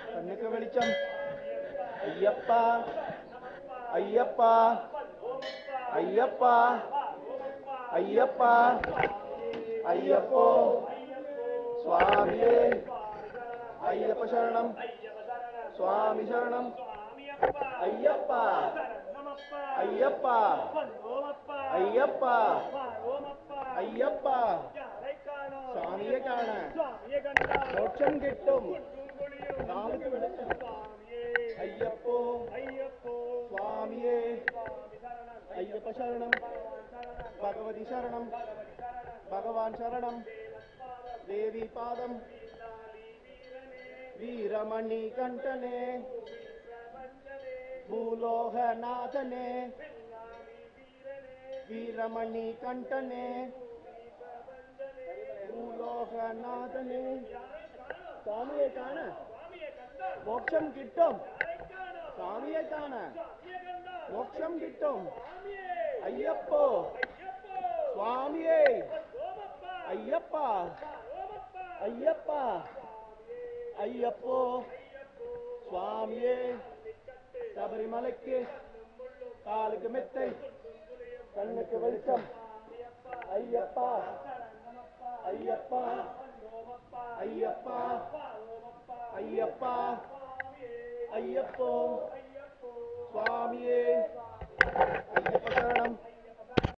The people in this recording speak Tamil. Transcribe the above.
கண்ணுக்கு வெளிச்சம் ஐயப்பா ஐயப்பா ஐயப்பா ஐயப்பா ஐயப்போ சுவாமியே ஐயப்ப சரணம் சுவாமி சரணம் ஐயப்பா ஐயப்பா ஐயப்பா ஐயப்பா சுவாமியை காண மோட்சம் கிட்டும் காலுக்கு வெளிச்சம் ஐயப்போ சுவாமியே ஐயப்ப சரணம் பகவதி சரணம் பகவான் சரணம் தேவி பாதம் வீரமணி கண்டனே பூலோகநாதனே வீரமணி கண்டனே பூலோகநாதனே சுவாமியை காண மோட்சம் கிட்டும் சுவாமியை காண மோட்சம் கிட்டும் ஐயப்போ சுவாமியே ஐயப்பா ஐயப்பா ஐயப்போ சுவாமியே சபரிமலைக்கு காலுக்கு மெத்தை கண்ணுக்கு வெளிச்சம் ஐயப்பா ஐயப்பா ஐயப்பா ஐயப்பா ஐயப்போ சுவாமியே ஐயப்ப சரணம்